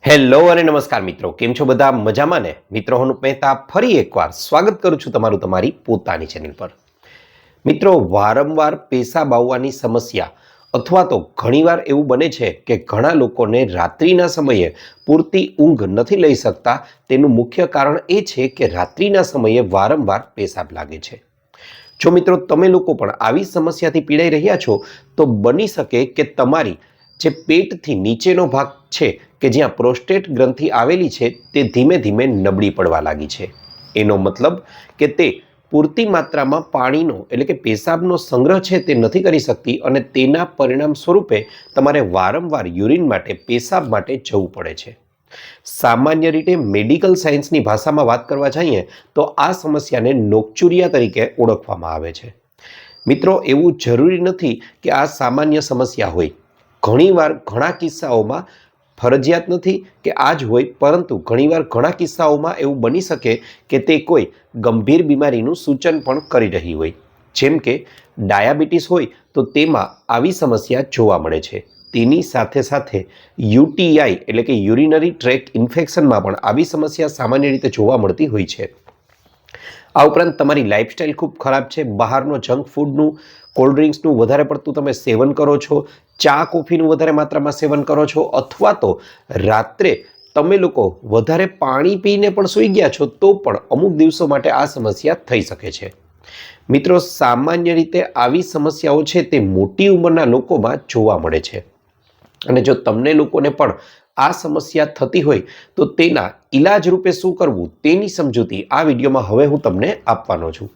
Hello અને નમસ્કાર મિત્રો, કેમ છો બધા? મજામાં ને? મિત્રો, હું મહેતા ફરી એકવાર સ્વાગત કરું છું તમારું તમારી પોતાની ચેનલ પર। મિત્રો, વારંવાર પેશાબ આવવાની સમસ્યા અથવા તો ઘણીવાર એવું બને છે કે ઘણા લોકોને રાત્રિના સમયે પૂરતી ઊંઘ નથી લઈ શકતા। તેનું મુખ્ય કારણ એ છે કે રાત્રિના સમયે વારંવાર પેશાબ લાગે છે। જો મિત્રો તમે લોકો પણ આવી સમસ્યાથી પીડાઈ રહ્યા છો તો બની શકે કે તમારી જે પેટથી નીચેનો ભાગ છે કે જ્યાં પ્રોસ્ટેટ ગ્રંથિ આવેલી છે તે ધીમે ધીમે નબળી પડવા લાગી છે। એનો મતલબ કે તે પૂરતી માત્રામાં પાણીનો એટલે કે પેશાબનો સંગ્રહ છે તે નથી કરી શકતી અને તેના પરિણામ સ્વરૂપે તમારે વારંવાર યુરિન માટે પેશાબ માટે જવું પડે છે। સામાન્ય રીતે મેડિકલ સાયન્સની ભાષામાં વાત કરવા જઈએ તો આ સમસ્યાને નોકચુરિયા તરીકે ઓળખવામાં આવે છે। મિત્રો, એવું જરૂરી નથી કે આ સામાન્ય સમસ્યા હોય। ઘણીવાર ઘણા કિસ્સાઓમાં ફરજિયાત નથી કે આ જ હોય, પરંતુ ઘણીવાર ઘણા કિસ્સાઓમાં એવું બની શકે કે તે કોઈ ગંભીર બીમારીનું સૂચન પણ કરી રહી હોય। જેમ કે ડાયાબિટીસ હોય તો તેમાં આવી સમસ્યા જોવા મળે છે। તેની સાથે સાથે યુટીઆઈ એટલે કે યુરિનરી ટ્રેક ઇન્ફેક્શનમાં પણ આવી સમસ્યા સામાન્ય રીતે જોવા મળતી હોય છે। આ ઉપરાંત તમારી લાઇફસ્ટાઇલ ખૂબ ખરાબ છે, બહારનો જંક ફૂડનું, કોલ્ડ ડ્રિંક્સનું વધારે પડતું તમે સેવન કરો છો, ચા કોફીનું વધારે માત્રામાં સેવન કરો છો, અથવા તો રાત્રે તમે લોકો વધારે પાણી પીને પણ સૂઈ ગયા છો તો પણ અમુક દિવસો માટે આ સમસ્યા થઈ શકે છે। મિત્રો, સામાન્ય રીતે આવી સમસ્યાઓ છે તે મોટી ઉંમરના લોકોમાં જોવા મળે છે અને જો તમને લોકોને પણ આ સમસ્યા થતી હોય તો તેના ઈલાજ રૂપે શું કરવું તેની સમજૂતી આ વિડીયોમાં હવે હું તમને આપવાનો છું।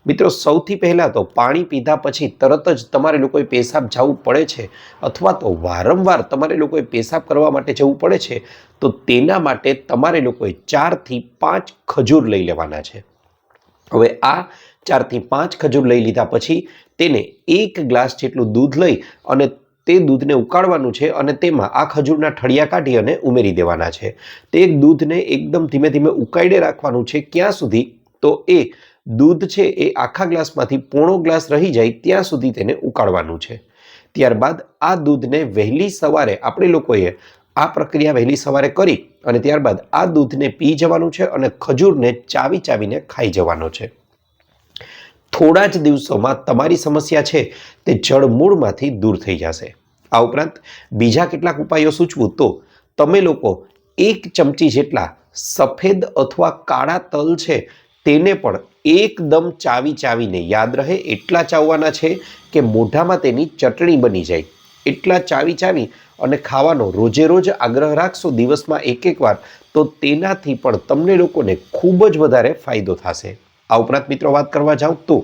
મિત્રો, સૌથી પહેલાં તો પાણી પીધા પછી તરત જ તમારે લોકોએ પેશાબ જવું પડે છે અથવા તો વારંવાર તમારે લોકોએ પેશાબ કરવા માટે જવું પડે છે તો તેના માટે તમારે લોકોએ 4 થી 5 ખજૂર લઈ લેવાના છે। હવે આ 4 થી 5 ખજૂર લઈ લીધા પછી તેને 1 ગ્લાસ જેટલું દૂધ લઈ અને તે દૂધને ઉકાળવાનું છે અને તેમાં આ ખજૂરના ઠળિયા કાઢી અને ઉમેરી દેવાના છે। તે દૂધને એકદમ ધીમે ધીમે ઉકાળે રાખવાનું છે ક્યાં સુધી તો એ દૂધ છે એ આખા ગ્લાસમાંથી પોણો ગ્લાસ રહી જાય ત્યાં સુધી તેને ઉકાળવાનું છે। ત્યારબાદ આ દૂધને વહેલી સવારે આપણે લોકોએ આ પ્રક્રિયા વહેલી સવારે કરી અને ત્યારબાદ આ દૂધને પી જવાનું છે અને ખજૂરને ચાવી ચાવીને ખાઈ જવાનો છે। થોડા જ દિવસોમાં તમારી સમસ્યા છે તે જડમૂળમાંથી દૂર થઈ જશે। આ ઉપરાંત બીજા કેટલાક ઉપાયો સૂચવું તો તમે લોકો 1 ચમચી જેટલા સફેદ અથવા કાળા તલ છે તેને પણ એકદમ ચાવી ચાવીને, યાદ રહે એટલા ચાવવાના છે કે મોઢામાં તેની ચટણી બની જાય એટલા ચાવી ચાવી અને ખાવાનો રોજે રોજ આગ્રહ રાખશો દિવસમાં એક વાર તો તેનાથી પણ તમને લોકોને ખૂબ જ વધારે ફાયદો થશે। આ ઉપરાંત મિત્રો વાત કરવા જાઉં તો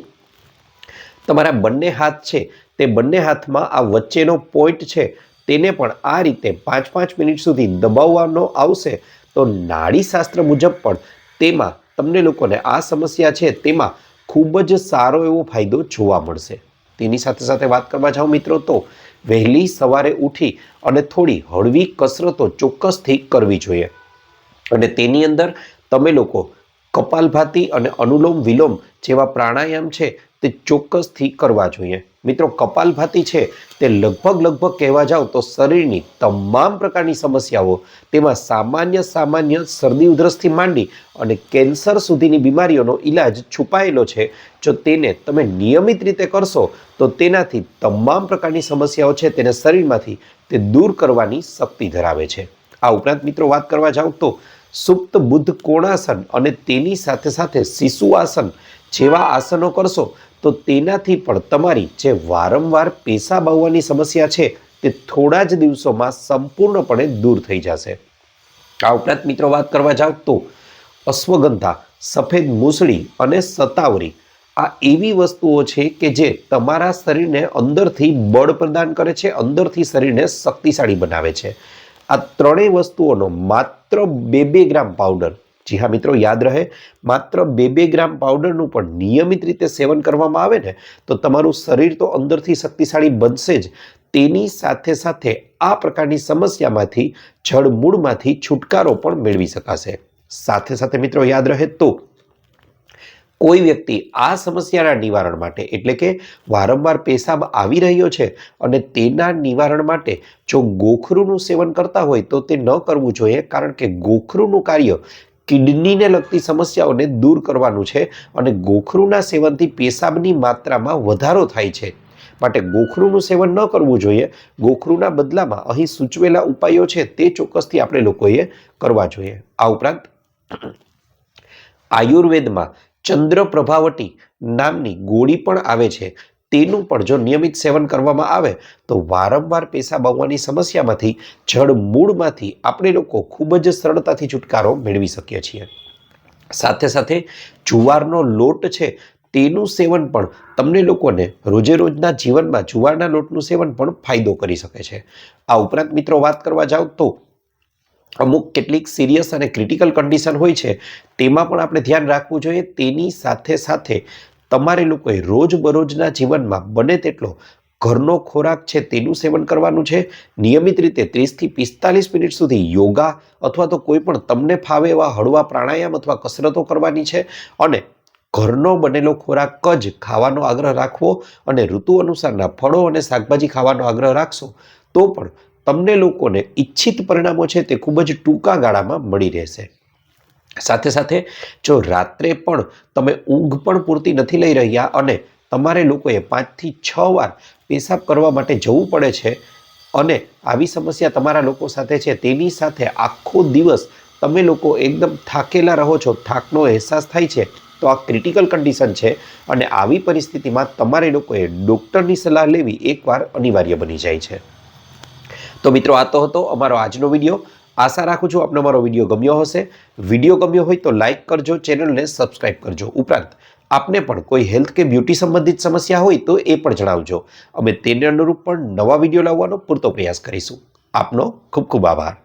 તમારા બંને હાથ છે તે બંને હાથમાં આ વચ્ચેનો પોઈન્ટ છે તેને પણ આ રીતે 5-5 મિનિટ સુધી દબાવવાનો આવશે તો નાડીશાસ્ત્ર મુજબ પણ તેમાં તમને લોકોને આ સમસ્યા છે તેમાં ખૂબ જ સારો એવો ફાયદો જોવા મળશે। તેની સાથે સાથે વાત કરવા જાઉં મિત્રો તો વહેલી સવારે ઉઠી અને થોડી હળવી કસરતો ચોક્કસથી કરવી જોઈએ અને તેની અંદર તમે લોકો કપાલભાતિ અને અનુલોમ વિલોમ જેવા પ્રાણાયામ છે તે ચોક્કસથી કરવા જોઈએ। મિત્રો, કપાલભાતિ છે તે લગભગ કહેવા જાવ તો શરીરની તમામ પ્રકારની સમસ્યાઓ તેમાં સામાન્ય શરદી ઉધરસથી માંડી અને કેન્સર સુધીની બીમારીઓનો ઈલાજ છુપાયેલો છે। જો તેને તમે નિયમિત રીતે કરશો તો તેનાથી તમામ પ્રકારની સમસ્યાઓ છે તેને શરીરમાંથી તે દૂર કરવાની શક્તિ ધરાવે છે। આ ઉપરાંત મિત્રો વાત કરવા જાઉં તો સુપ્ત બુદ્ધ કોણાસન અને તેની સાથે સાથે શિશુ આસન જેવા આસનો કરશો તો તેનાથી પણ તમારી જે વારંવાર પેશાબ આવવાની સમસ્યા છે તે થોડા જ દિવસોમાં સંપૂર્ણપણે દૂર થઈ જશે। આ ઉપરાંત મિત્રો વાત કરવા જાવ તો અશ્વગંધા, સફેદ મૂસળી અને સતાવરી આ એવી વસ્તુઓ છે કે જે તમારા શરીરને અંદરથી બળ પ્રદાન કરે છે, અંદરથી શરીરને શક્તિશાળી બનાવે છે। આ ત્રણેય વસ્તુઓનો માત્ર 2-2 ગ્રામ પાવડર, જી હા મિત્રો યાદ રહે, માત્ર 2-2 ગ્રામ પાવડરનું પણ નિયમિત રીતે સેવન કરવામાં આવે ને તો તમારું શરીર તો અંદરથી શક્તિશાળી બનશે જ, તેની સાથે સાથે આ પ્રકારની સમસ્યામાંથી જડમૂળમાંથી છુટકારો પણ મેળવી શકાશે। સાથે સાથે મિત્રો યાદ રહે તો કોઈ વ્યક્તિ આ સમસ્યાના નિવારણ માટે એટલે કે વારંવાર પેશાબ આવી રહ્યો છે અને તેના નિવારણ માટે જો ગોખરુનું સેવન કરતા હોય તો તે ન કરવું જોઈએ, કારણ કે ગોખરુનું કાર્ય કિડનીને લગતી સમસ્યાઓને દૂર કરવાનું છે અને ગોખરુના સેવનથી પેશાબની માત્રામાં વધારો થાય છે. માટે ગોખરુનું સેવન ન કરવું જોઈએ. ગોખરુના બદલામાં અહીં સૂચવેલા ઉપાયો છે તે ચોક્કસથી આપણે લોકોએ કરવા જોઈએ. આ ઉપરાંત આયુર્વેદમાં ચંદ્ર પ્રભાવટી નામની ગોળી પણ આવે છે. તેનું પણ જો નિયમિત સેવન કરવામાં આવે તો વારંવાર પેશાબ આવવાની સમસ્યામાંથી જડ મૂળમાંથી આપણે લોકો ખૂબ જ સરળતાથી છુટકારો મેળવી શકીએ છીએ. સાથે સાથે જુવારનો લોટ છે તેનું સેવન પણ તમને લોકોને રોજે રોજના જીવનમાં જુવારના લોટનું સેવન પણ ફાયદો કરી શકે છે. આ ઉપરાંત મિત્રો વાત કરવા જાઓ તો અમુક કેટલીક સિરિયસ અને ક્રિટિકલ કન્ડિશન હોય છે તેમાં પણ આપણે ધ્યાન રાખવું જોઈએ. તેની સાથે સાથે તમારે લોકોએ રોજબરોજના જીવનમાં બને તેટલો ઘરનો ખોરાક છે તેનું સેવન કરવાનું છે. નિયમિત રીતે 30થી 45 મિનિટ સુધી યોગા અથવા તો કોઈ પણ તમને ફાવે એવા હળવા પ્રાણાયામ અથવા કસરતો કરવાની છે અને ઘરનો બનેલો ખોરાક જ ખાવાનો આગ્રહ રાખવો અને ઋતુ અનુસારના ફળો અને શાકભાજી ખાવાનો આગ્રહ રાખશો તો પણ તમને લોકોને ઈચ્છિત પરિણામો છે તે ખૂબ જ ટૂંકા ગાળામાં મળી રહેશે. સાથે સાથે જો રાત્રે પણ તમે ઊંઘ પણ પૂરતી નથી લઈ રહ્યા અને તમારે લોકોએ 5 થી 6 વાર પેશાબ કરવા માટે જવું પડે છે અને આવી સમસ્યા તમારા લોકો સાથે છે, તેની સાથે આખો દિવસ તમે લોકો એકદમ થાકેલા રહો છો, થાકનો અહેસાસ થાય છે, તો આ ક્રિટિકલ કન્ડિશન છે અને આવી પરિસ્થિતિમાં તમારે લોકોએ ડૉક્ટરની સલાહ લેવી એકવાર અનિવાર્ય બની જાય છે. તો મિત્રો, આ તો હતો અમારો આજનો વિડીયો. આશા રાખું છું આપને અમારો વિડીયો ગમ્યો હશે. વિડીયો ગમ્યો હોય તો લાઇક કરજો, ચેનલને સબસ્ક્રાઇબ કરજો. ઉપરાંત આપને પણ કોઈ હેલ્થ કે બ્યુટી સંબંધિત સમસ્યા હોય તો એ પણ જણાવજો. અમે તેને અનુરૂપ પણ નવા વિડીયો લાવવાનો પૂરતો પ્રયાસ કરીશું. આપનો ખૂબ ખૂબ આભાર.